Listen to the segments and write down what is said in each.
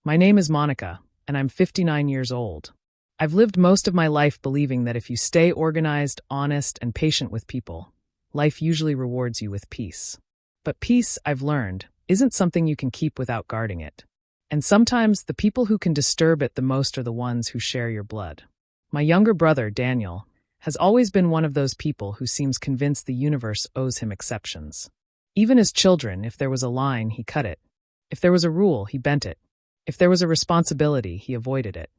My name is Monica, and I'm 59 years old. I've lived most of my life believing that if you stay organized, honest, and patient with people, life usually rewards you with peace. But peace, I've learned, isn't something you can keep without guarding it. And sometimes the people who can disturb it the most are the ones who share your blood. My younger brother, Daniel, has always been one of those people who seems convinced the universe owes him exceptions. Even as children, if there was a line, he cut it. If there was a rule, he bent it. If there was a responsibility, he avoided it.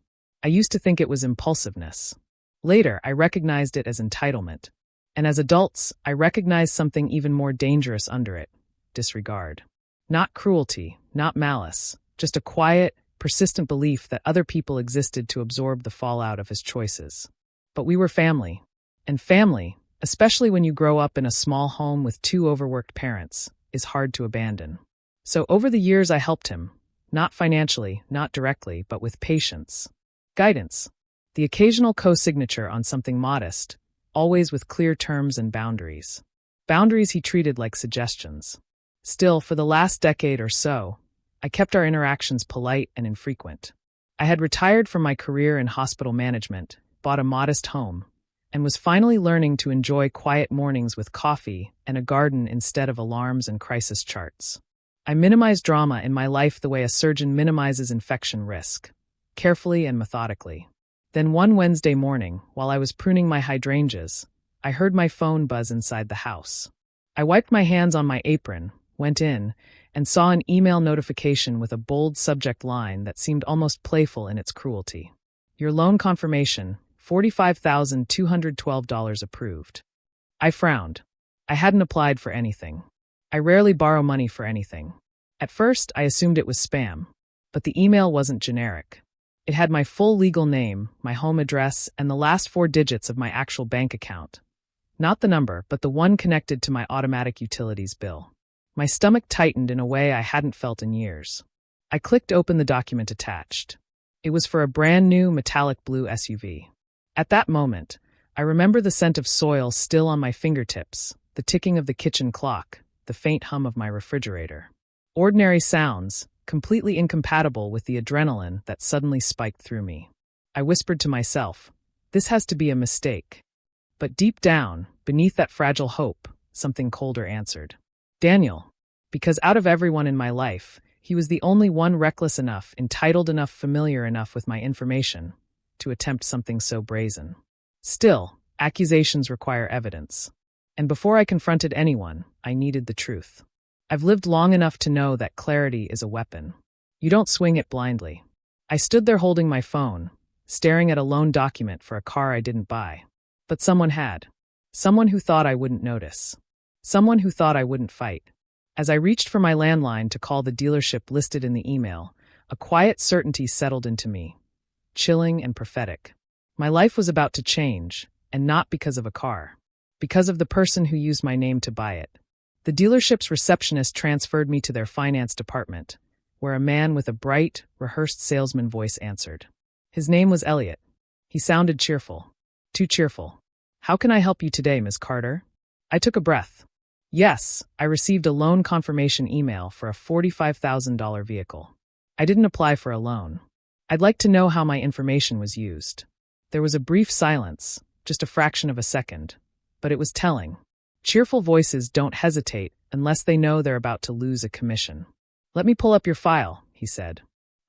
I used to think it was impulsiveness. Later, I recognized it as entitlement. And as adults, I recognized something even more dangerous under it: disregard. Not cruelty, not malice, just a quiet, persistent belief that other people existed to absorb the fallout of his choices. But we were family. And family, especially when you grow up in a small home with two overworked parents, is hard to abandon. So over the years I helped him, not financially, not directly, but with patience. Guidance. The occasional co-signature on something modest, always with clear terms and boundaries. Boundaries he treated like suggestions. Still, for the last decade or so, I kept our interactions polite and infrequent. I had retired from my career in hospital management, bought a modest home, and was finally learning to enjoy quiet mornings with coffee and a garden instead of alarms and crisis charts. I minimized drama in my life the way a surgeon minimizes infection risk, carefully and methodically. Then one Wednesday morning, while I was pruning my hydrangeas, I heard my phone buzz inside the house. I wiped my hands on my apron, went in, and saw an email notification with a bold subject line that seemed almost playful in its cruelty. Your loan confirmation, $45,212 approved. I frowned. I hadn't applied for anything. I rarely borrow money for anything. At first, I assumed it was spam, but the email wasn't generic. It had my full legal name, my home address, and the last 4 digits of my actual bank account. Not the number, but the one connected to my automatic utilities bill. My stomach tightened in a way I hadn't felt in years. I clicked open the document attached. It was for a brand new metallic blue SUV. At that moment, I remember the scent of soil still on my fingertips, the ticking of the kitchen clock, the faint hum of my refrigerator. Ordinary sounds, completely incompatible with the adrenaline that suddenly spiked through me. I whispered to myself, this has to be a mistake. But deep down, beneath that fragile hope, something colder answered. Daniel. Because out of everyone in my life, he was the only one reckless enough, entitled enough, familiar enough with my information to attempt something so brazen. Still, accusations require evidence. And before I confronted anyone, I needed the truth. I've lived long enough to know that clarity is a weapon. You don't swing it blindly. I stood there holding my phone, staring at a loan document for a car I didn't buy. But someone had. Someone who thought I wouldn't notice. Someone who thought I wouldn't fight. As I reached for my landline to call the dealership listed in the email, a quiet certainty settled into me, chilling and prophetic. My life was about to change, and not because of a car. Because of the person who used my name to buy it. The dealership's receptionist transferred me to their finance department, where a man with a bright, rehearsed salesman voice answered. His name was Elliot. He sounded cheerful. Too cheerful. How can I help you today, Ms. Carter? I took a breath. Yes, I received a loan confirmation email for a $45,000 vehicle. I didn't apply for a loan. I'd like to know how my information was used. There was a brief silence, just a fraction of a second, but it was telling. Cheerful voices don't hesitate unless they know they're about to lose a commission. Let me pull up your file, he said.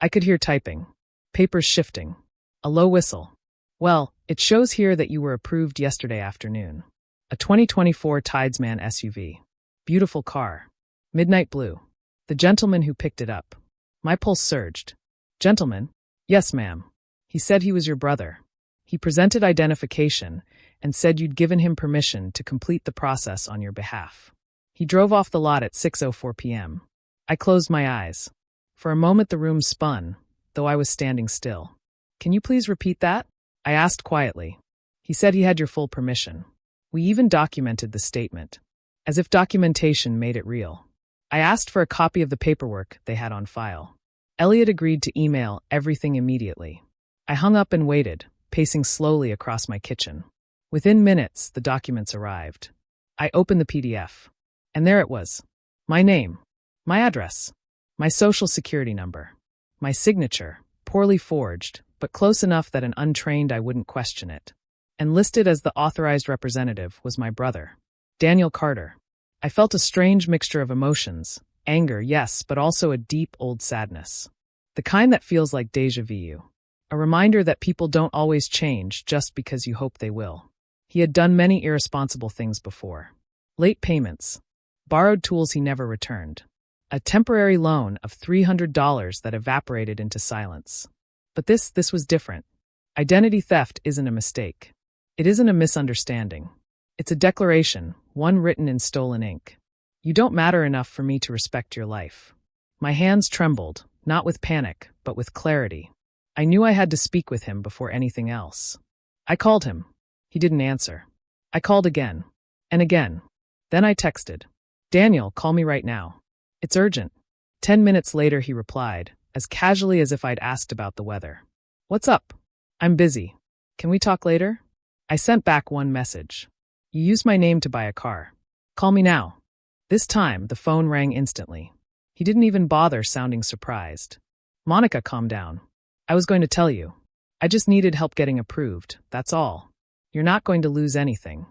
I could hear typing. Papers shifting. A low whistle. Well, it shows here that you were approved yesterday afternoon. A 2024 Tidesman SUV. Beautiful car. Midnight blue. The gentleman who picked it up. My pulse surged. Gentleman? Yes, ma'am. He said he was your brother. He presented identification and said you'd given him permission to complete the process on your behalf. He drove off the lot at 6:04 p.m. I closed my eyes. For a moment the room spun, though I was standing still. Can you please repeat that? I asked quietly. He said he had your full permission. We even documented the statement, as if documentation made it real. I asked for a copy of the paperwork they had on file. Elliot agreed to email everything immediately. I hung up and waited, pacing slowly across my kitchen. Within minutes, the documents arrived. I opened the PDF. And there it was. My name. My address. My social security number. My signature, poorly forged, but close enough that an untrained eye wouldn't question it. And listed as the authorized representative was my brother, Daniel Carter. I felt a strange mixture of emotions, anger, yes, but also a deep old sadness. The kind that feels like déjà vu. A reminder that people don't always change just because you hope they will. He had done many irresponsible things before. Late payments. Borrowed tools he never returned. A temporary loan of $300 that evaporated into silence. But this was different. Identity theft isn't a mistake. It isn't a misunderstanding. It's a declaration, one written in stolen ink. You don't matter enough for me to respect your life. My hands trembled, not with panic, but with clarity. I knew I had to speak with him before anything else. I called him. He didn't answer. I called again. And again. Then I texted. Daniel, call me right now. It's urgent. 10 minutes later he replied, as casually as if I'd asked about the weather. What's up? I'm busy. Can we talk later? I sent back one message. You used my name to buy a car. Call me now. This time, the phone rang instantly. He didn't even bother sounding surprised. Monica, calm down. I was going to tell you. I just needed help getting approved, that's all. You're not going to lose anything.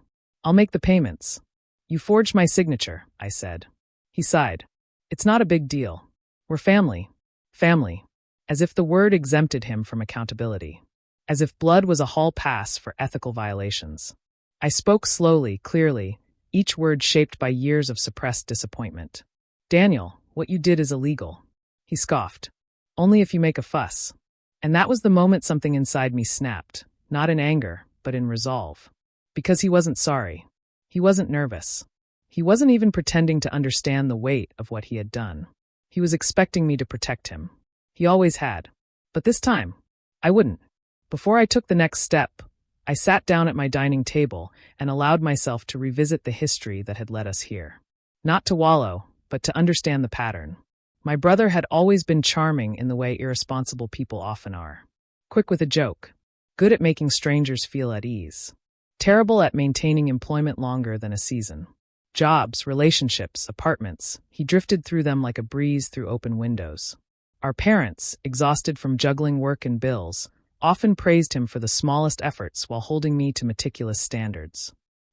I'll make the payments. You forged my signature, I said. He sighed. It's not a big deal. We're family. Family. As if the word exempted him from accountability. As if blood was a hall pass for ethical violations. I spoke slowly, clearly, each word shaped by years of suppressed disappointment. Daniel, what you did is illegal. He scoffed. Only if you make a fuss. And that was the moment something inside me snapped, not in anger, but in resolve. Because he wasn't sorry. He wasn't nervous. He wasn't even pretending to understand the weight of what he had done. He was expecting me to protect him. He always had. But this time, I wouldn't. Before I took the next step, I sat down at my dining table and allowed myself to revisit the history that had led us here. Not to wallow, but to understand the pattern. My brother had always been charming in the way irresponsible people often are. Quick with a joke. Good at making strangers feel at ease. Terrible at maintaining employment longer than a season. Jobs, relationships, apartments, he drifted through them like a breeze through open windows. Our parents, exhausted from juggling work and bills, often praised him for the smallest efforts while holding me to meticulous standards.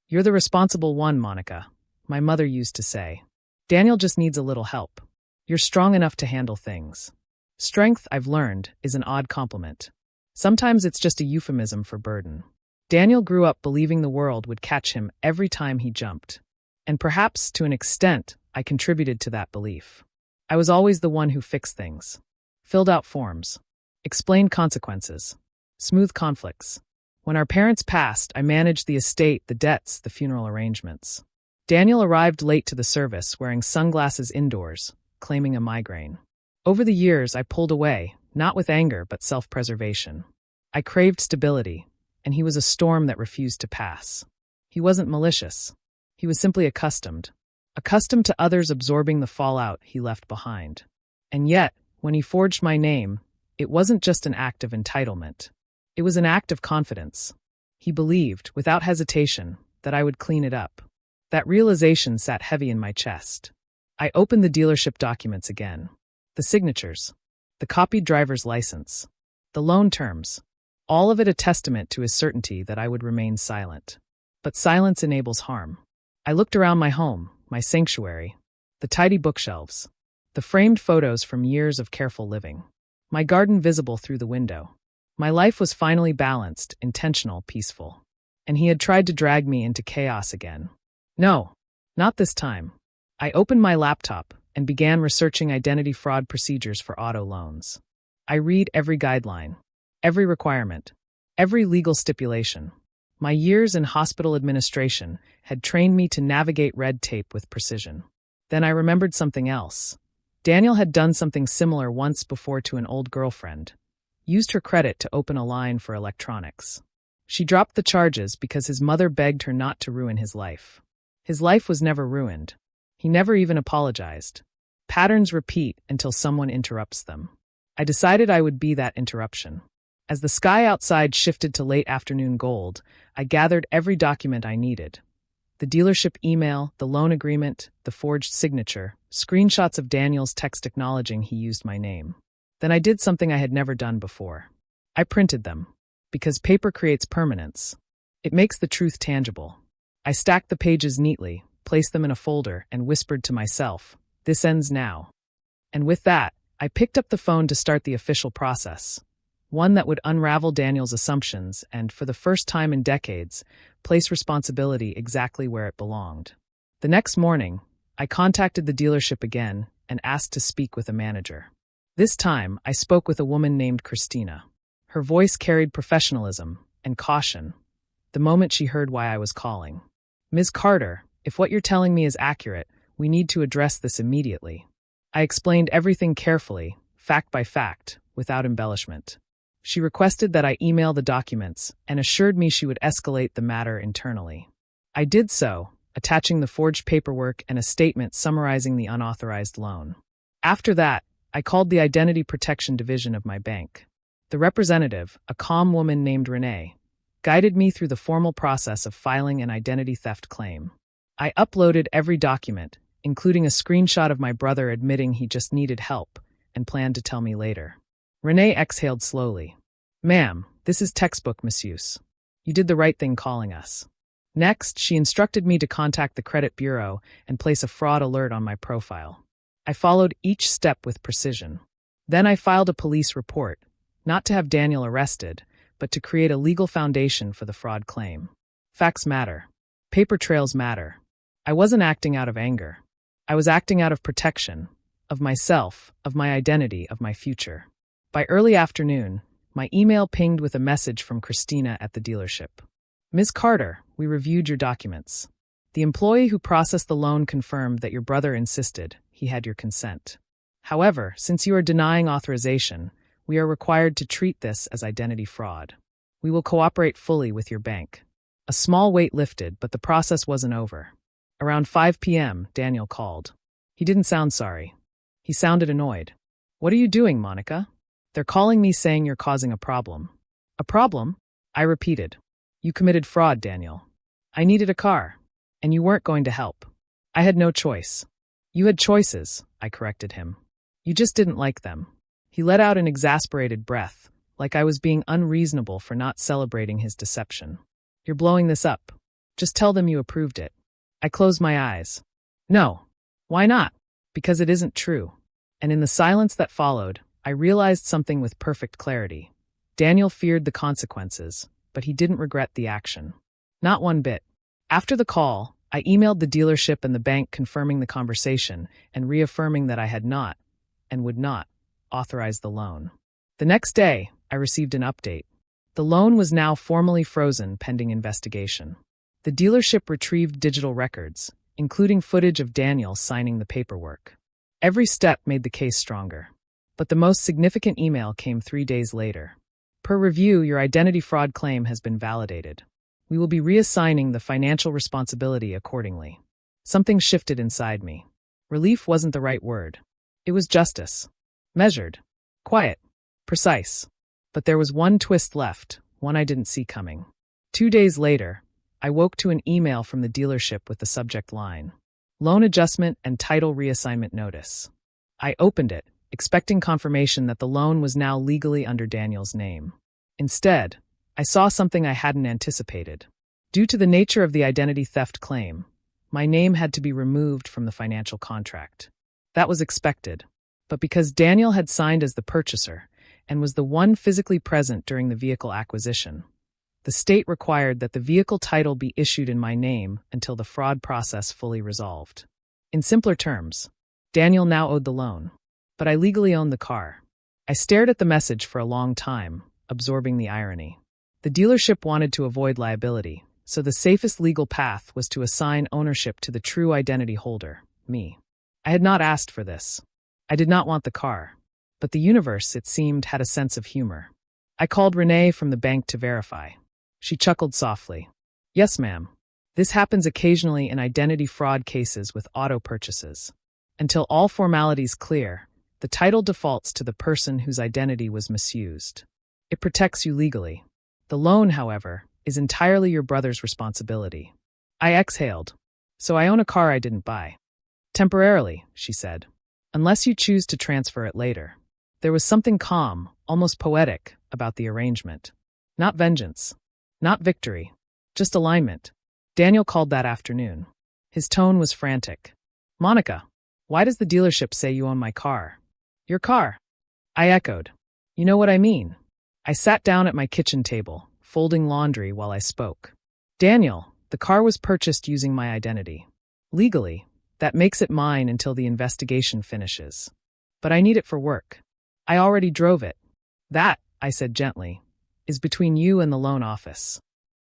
You're the responsible one, Monica, my mother used to say. Daniel just needs a little help. You're strong enough to handle things. Strength, I've learned, is an odd compliment. Sometimes it's just a euphemism for burden. Daniel grew up believing the world would catch him every time he jumped. And perhaps, to an extent, I contributed to that belief. I was always the one who fixed things. Filled out forms. Explained consequences. Smoothed conflicts. When our parents passed, I managed the estate, the debts, the funeral arrangements. Daniel arrived late to the service, wearing sunglasses indoors, claiming a migraine. Over the years, I pulled away, not with anger, but self-preservation. I craved stability, and he was a storm that refused to pass. He wasn't malicious. He was simply accustomed to others absorbing the fallout he left behind. And yet, when he forged my name, it wasn't just an act of entitlement. It was an act of confidence. He believed, without hesitation, that I would clean it up. That realization sat heavy in my chest. I opened the dealership documents again. The signatures. The copied driver's license. The loan terms. All of it a testament to his certainty that I would remain silent. But silence enables harm. I looked around my home, my sanctuary, the tidy bookshelves, the framed photos from years of careful living, my garden visible through the window. My life was finally balanced, intentional, peaceful. And he had tried to drag me into chaos again. No, not this time. I opened my laptop and began researching identity fraud procedures for auto loans. I read every guideline, every requirement, every legal stipulation. My years in hospital administration had trained me to navigate red tape with precision. Then I remembered something else. Daniel had done something similar once before to an old girlfriend. Used her credit to open a line for electronics. She dropped the charges because his mother begged her not to ruin his life. His life was never ruined. He never even apologized. Patterns repeat until someone interrupts them. I decided I would be that interruption. As the sky outside shifted to late afternoon gold, I gathered every document I needed. The dealership email, the loan agreement, the forged signature, screenshots of Daniel's text acknowledging he used my name. Then I did something I had never done before. I printed them. Because paper creates permanence. It makes the truth tangible. I stacked the pages neatly, placed them in a folder, and whispered to myself, "This ends now." And with that, I picked up the phone to start the official process. One that would unravel Daniel's assumptions and, for the first time in decades, place responsibility exactly where it belonged. The next morning, I contacted the dealership again and asked to speak with a manager. This time, I spoke with a woman named Christina. Her voice carried professionalism and caution the moment she heard why I was calling. "Ms. Carter, if what you're telling me is accurate, we need to address this immediately." I explained everything carefully, fact by fact, without embellishment. She requested that I email the documents and assured me she would escalate the matter internally. I did so, attaching the forged paperwork and a statement summarizing the unauthorized loan. After that, I called the Identity Protection Division of my bank. The representative, a calm woman named Renee, guided me through the formal process of filing an identity theft claim. I uploaded every document, including a screenshot of my brother admitting he just needed help and planned to tell me later. Renee exhaled slowly. "Ma'am, this is textbook misuse. You did the right thing calling us." Next, she instructed me to contact the credit bureau and place a fraud alert on my profile. I followed each step with precision. Then I filed a police report, not to have Daniel arrested, but to create a legal foundation for the fraud claim. Facts matter. Paper trails matter. I wasn't acting out of anger. I was acting out of protection, of myself, of my identity, of my future. By early afternoon, my email pinged with a message from Christina at the dealership. "Ms. Carter, we reviewed your documents. The employee who processed the loan confirmed that your brother insisted he had your consent. However, since you are denying authorization, we are required to treat this as identity fraud. We will cooperate fully with your bank." A small weight lifted, but the process wasn't over. Around 5 p.m., Daniel called. He didn't sound sorry. He sounded annoyed. "What are you doing, Monica? They're calling me saying you're causing a problem." "A problem?" I repeated. "You committed fraud, Daniel. I needed a car, and you weren't going to help. I had no choice." "You had choices," I corrected him. "You just didn't like them." He let out an exasperated breath, like I was being unreasonable for not celebrating his deception. "You're blowing this up. Just tell them you approved it." I closed my eyes. "No." "Why not?" "Because it isn't true." And in the silence that followed, I realized something with perfect clarity. Daniel feared the consequences, but he didn't regret the action. Not one bit. After the call, I emailed the dealership and the bank confirming the conversation and reaffirming that I had not, and would not, authorize the loan. The next day, I received an update. The loan was now formally frozen pending investigation. The dealership retrieved digital records, including footage of Daniel signing the paperwork. Every step made the case stronger. But the most significant email came 3 days later. "Per review, your identity fraud claim has been validated. We will be reassigning the financial responsibility accordingly." Something shifted inside me. Relief wasn't the right word. It was justice. Measured. Quiet. Precise. But there was one twist left, one I didn't see coming. 2 days later, I woke to an email from the dealership with the subject line, "Loan adjustment and title reassignment notice." I opened it, expecting confirmation that the loan was now legally under Daniel's name. Instead, I saw something I hadn't anticipated. Due to the nature of the identity theft claim, my name had to be removed from the financial contract. That was expected. But because Daniel had signed as the purchaser and was the one physically present during the vehicle acquisition, the state required that the vehicle title be issued in my name until the fraud process fully resolved. In simpler terms, Daniel now owed the loan, but I legally owned the car. I stared at the message for a long time, absorbing the irony. The dealership wanted to avoid liability, so the safest legal path was to assign ownership to the true identity holder, me. I had not asked for this. I did not want the car, but the universe, it seemed, had a sense of humor. I called Renee from the bank to verify. She chuckled softly. "Yes, ma'am. This happens occasionally in identity fraud cases with auto purchases. Until all formalities clear, the title defaults to the person whose identity was misused. It protects you legally. The loan, however, is entirely your brother's responsibility." I exhaled. "So I own a car I didn't buy." "Temporarily," she said. "Unless you choose to transfer it later." There was something calm, almost poetic, about the arrangement. Not vengeance. Not victory. Just alignment. Daniel called that afternoon. His tone was frantic. "Monica, why does the dealership say you own my car?" "Your car?" I echoed. "You know what I mean." I sat down at my kitchen table, folding laundry while I spoke. "Daniel, the car was purchased using my identity. Legally, that makes it mine until the investigation finishes. But I need it for work. I already drove it. That," I said gently, "is between you and the loan office."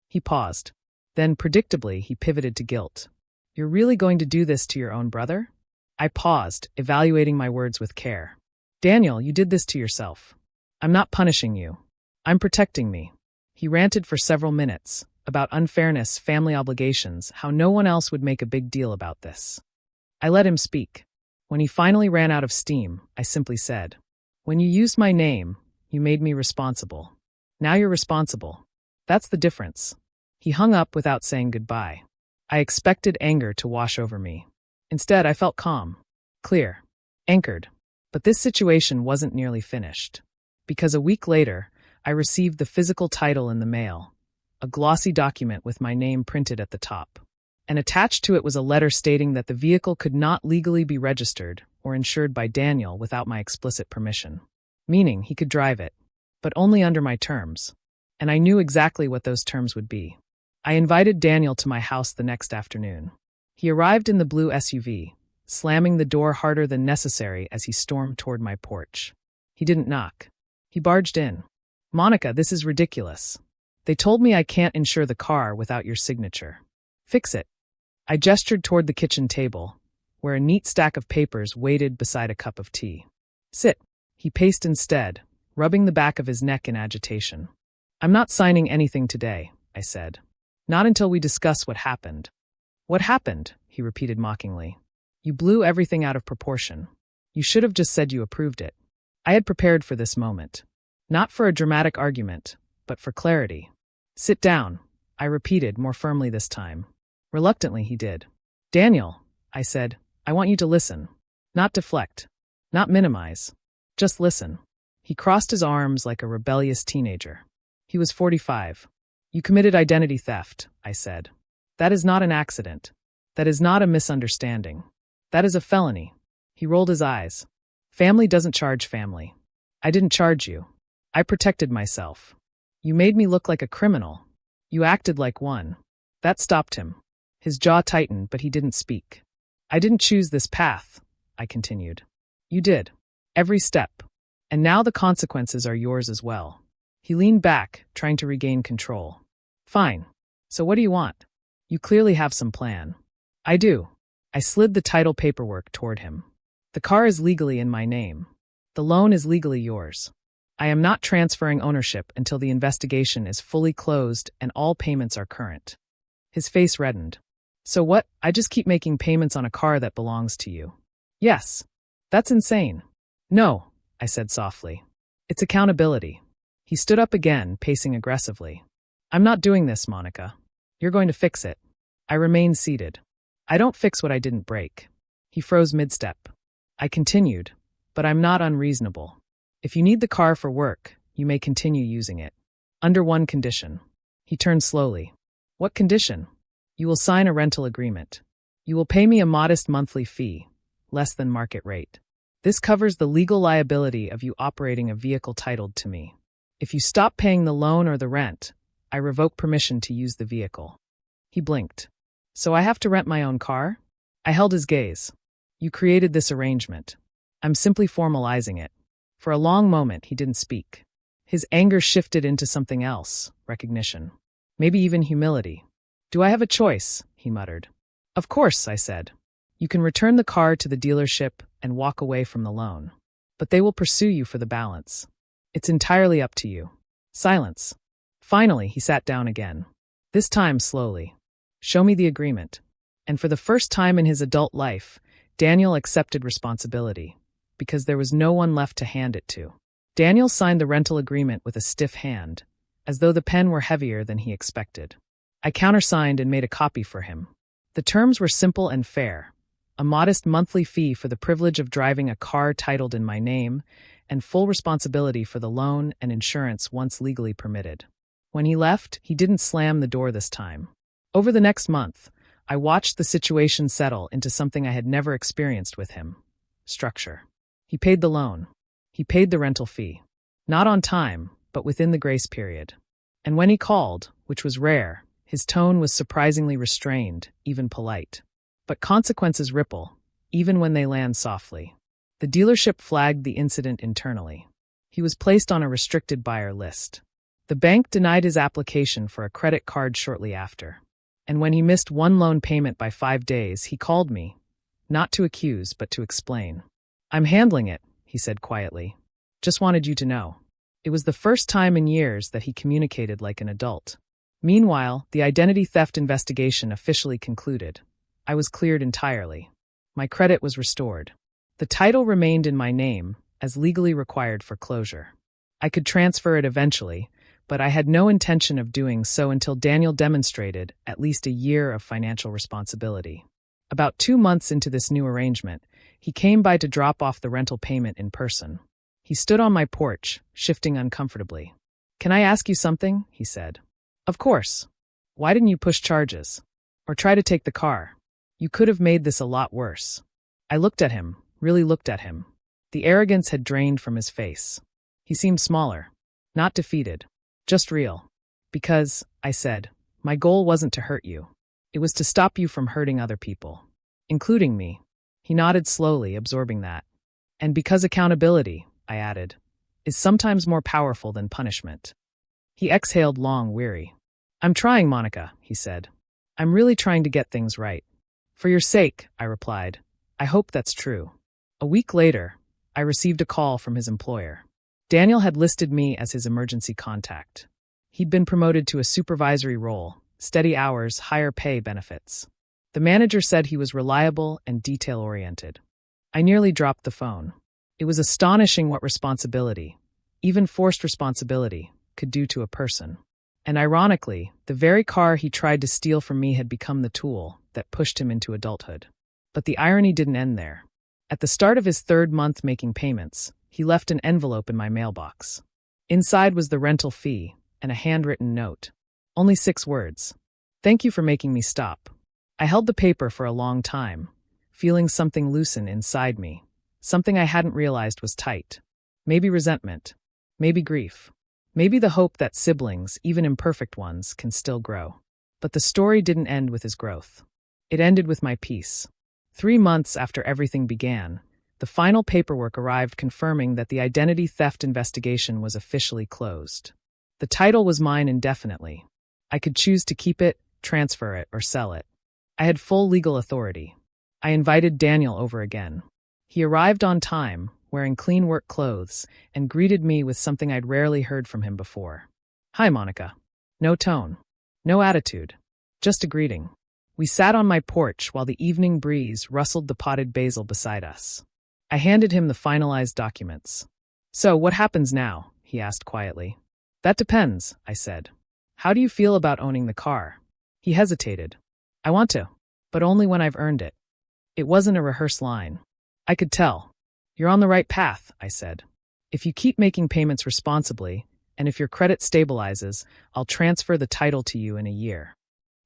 He paused. Then, predictably, he pivoted to guilt. "You're really going to do this to your own brother?" I paused, evaluating my words with care. "Daniel, you did this to yourself. I'm not punishing you. I'm protecting me." He ranted for several minutes, about unfairness, family obligations, how no one else would make a big deal about this. I let him speak. When he finally ran out of steam, I simply said, "When you used my name, you made me responsible. Now you're responsible. That's the difference." He hung up without saying goodbye. I expected anger to wash over me. Instead, I felt calm, clear, anchored. But this situation wasn't nearly finished. Because a week later, I received the physical title in the mail, a glossy document with my name printed at the top. And attached to it was a letter stating that the vehicle could not legally be registered or insured by Daniel without my explicit permission. Meaning he could drive it, but only under my terms. And I knew exactly what those terms would be. I invited Daniel to my house the next afternoon. He arrived in the blue SUV, slamming the door harder than necessary as he stormed toward my porch. He didn't knock. He barged in. "Monica, this is ridiculous. They told me I can't insure the car without your signature. Fix it." I gestured toward the kitchen table, where a neat stack of papers waited beside a cup of tea. "Sit." He paced instead, rubbing the back of his neck in agitation. "I'm not signing anything today," I said. "Not until we discuss what happened." "What happened?" he repeated mockingly. "You blew everything out of proportion. You should have just said you approved it." I had prepared for this moment. Not for a dramatic argument, but for clarity. "Sit down," I repeated more firmly this time. Reluctantly, he did. "Daniel," I said, "I want you to listen. Not deflect. Not minimize. Just listen." He crossed his arms like a rebellious teenager. He was 45. "You committed identity theft," I said. "That is not an accident. That is not a misunderstanding. That is a felony." He rolled his eyes. "Family doesn't charge family. I didn't charge you. I protected myself. You made me look like a criminal. You acted like one." That stopped him. His jaw tightened, but he didn't speak. "I didn't choose this path," I continued. "You did. Every step. And now the consequences are yours as well." He leaned back, trying to regain control. "Fine. So what do you want? You clearly have some plan." "I do." I slid the title paperwork toward him. "The car is legally in my name. The loan is legally yours. I am not transferring ownership until the investigation is fully closed and all payments are current." His face reddened. "So what? I just keep making payments on a car that belongs to you?" "Yes." "That's insane." "No," I said softly. "It's accountability." He stood up again, pacing aggressively. "I'm not doing this, Monica. You're going to fix it." I remained seated. "I don't fix what I didn't break." He froze mid-step. I continued, "But I'm not unreasonable. If you need the car for work, you may continue using it. Under one condition." He turned slowly. "What condition?" "You will sign a rental agreement. You will pay me a modest monthly fee, less than market rate. This covers the legal liability of you operating a vehicle titled to me. If you stop paying the loan or the rent, I revoke permission to use the vehicle." He blinked. "So I have to rent my own car?" I held his gaze. "You created this arrangement. I'm simply formalizing it." For a long moment, he didn't speak. His anger shifted into something else, recognition. Maybe even humility. "Do I have a choice?" he muttered. "Of course," I said. "You can return the car to the dealership and walk away from the loan. But they will pursue you for the balance. It's entirely up to you." Silence. Finally, he sat down again. This time slowly. "Show me the agreement." And for the first time in his adult life, Daniel accepted responsibility, because there was no one left to hand it to. Daniel signed the rental agreement with a stiff hand, as though the pen were heavier than he expected. I countersigned and made a copy for him. The terms were simple and fair. A modest monthly fee for the privilege of driving a car titled in my name, and full responsibility for the loan and insurance once legally permitted. When he left, he didn't slam the door this time. Over the next month, I watched the situation settle into something I had never experienced with him: structure. He paid the loan. He paid the rental fee. Not on time, but within the grace period. And when he called, which was rare, his tone was surprisingly restrained, even polite. But consequences ripple, even when they land softly. The dealership flagged the incident internally. He was placed on a restricted buyer list. The bank denied his application for a credit card shortly after. And when he missed one loan payment by 5 days, he called me, not to accuse, but to explain. "I'm handling it," he said quietly. "Just wanted you to know." It was the first time in years that he communicated like an adult. Meanwhile, the identity theft investigation officially concluded. I was cleared entirely. My credit was restored. The title remained in my name, as legally required for closure. I could transfer it eventually, but I had no intention of doing so until Daniel demonstrated at least a year of financial responsibility. About 2 months into this new arrangement, he came by to drop off the rental payment in person. He stood on my porch, shifting uncomfortably. "Can I ask you something?" he said. "Of course. Why didn't you push charges? Or try to take the car? You could have made this a lot worse." I looked at him, really looked at him. The arrogance had drained from his face. He seemed smaller, not defeated, just real. "Because," I said, "my goal wasn't to hurt you. It was to stop you from hurting other people, including me." He nodded slowly, absorbing that. "And because accountability," I added, "is sometimes more powerful than punishment." He exhaled long, weary. "I'm trying, Monica," he said. "I'm really trying to get things right." "For your sake," I replied. "I hope that's true." A week later, I received a call from his employer. Daniel had listed me as his emergency contact. He'd been promoted to a supervisory role, steady hours, higher pay, benefits. The manager said he was reliable and detail-oriented. I nearly dropped the phone. It was astonishing what responsibility, even forced responsibility, could do to a person. And ironically, the very car he tried to steal from me had become the tool that pushed him into adulthood. But the irony didn't end there. At the start of his 3rd month making payments, he left an envelope in my mailbox. Inside was the rental fee and a handwritten note. Only 6 words. "Thank you for making me stop." I held the paper for a long time, feeling something loosen inside me, something I hadn't realized was tight. Maybe resentment, maybe grief, maybe the hope that siblings, even imperfect ones, can still grow. But the story didn't end with his growth. It ended with my peace. 3 months after everything began, the final paperwork arrived confirming that the identity theft investigation was officially closed. The title was mine indefinitely. I could choose to keep it, transfer it, or sell it. I had full legal authority. I invited Daniel over again. He arrived on time, wearing clean work clothes, and greeted me with something I'd rarely heard from him before. "Hi, Monica." No tone, no attitude, just a greeting. We sat on my porch while the evening breeze rustled the potted basil beside us. I handed him the finalized documents. "So, what happens now?" he asked quietly. "That depends," I said. "How do you feel about owning the car?" He hesitated. "I want to, but only when I've earned it." It wasn't a rehearsed line. I could tell. "You're on the right path," I said. "If you keep making payments responsibly, and if your credit stabilizes, I'll transfer the title to you in a year."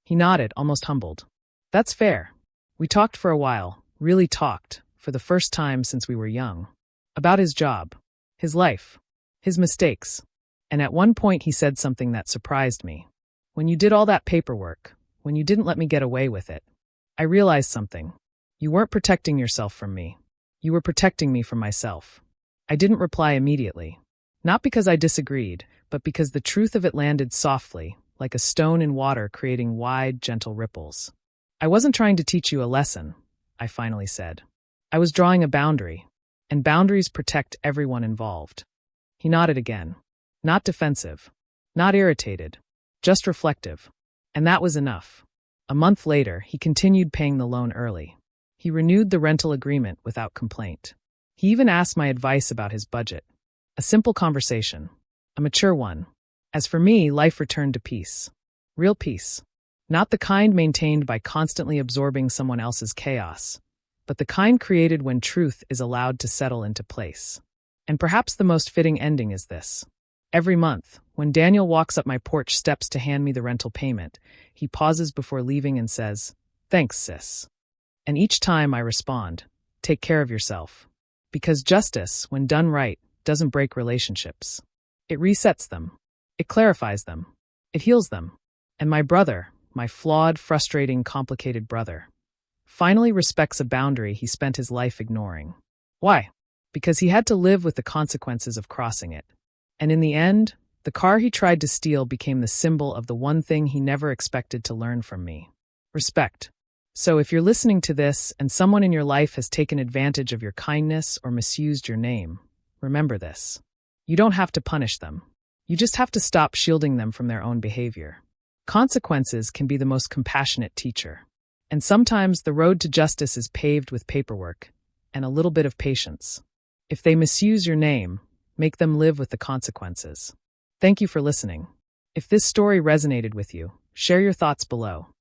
He nodded, almost humbled. "That's fair." We talked for a while, really talked, for the first time since we were young. About his job, his life, his mistakes. And at one point he said something that surprised me. "When you did all that paperwork, when you didn't let me get away with it, I realized something. You weren't protecting yourself from me. You were protecting me from myself." I didn't reply immediately. Not because I disagreed, but because the truth of it landed softly, like a stone in water creating wide, gentle ripples. "I wasn't trying to teach you a lesson," I finally said. "I was drawing a boundary, and boundaries protect everyone involved." He nodded again. Not defensive, not irritated, just reflective. And that was enough. A month later, he continued paying the loan early. He renewed the rental agreement without complaint. He even asked my advice about his budget. A simple conversation, a mature one. As for me, life returned to peace. Real peace. Not the kind maintained by constantly absorbing someone else's chaos, but the kind created when truth is allowed to settle into place. And perhaps the most fitting ending is this. Every month, when Daniel walks up my porch steps to hand me the rental payment, he pauses before leaving and says, "Thanks, sis." And each time I respond, "Take care of yourself." Because justice, when done right, doesn't break relationships. It resets them. It clarifies them. It heals them. And my brother, my flawed, frustrating, complicated brother, finally respects a boundary he spent his life ignoring. Why? Because he had to live with the consequences of crossing it. And in the end, the car he tried to steal became the symbol of the one thing he never expected to learn from me: respect. So if you're listening to this and someone in your life has taken advantage of your kindness or misused your name, remember this. You don't have to punish them. You just have to stop shielding them from their own behavior. Consequences can be the most compassionate teacher. And sometimes the road to justice is paved with paperwork and a little bit of patience. If they misuse your name, make them live with the consequences. Thank you for listening. If this story resonated with you, share your thoughts below.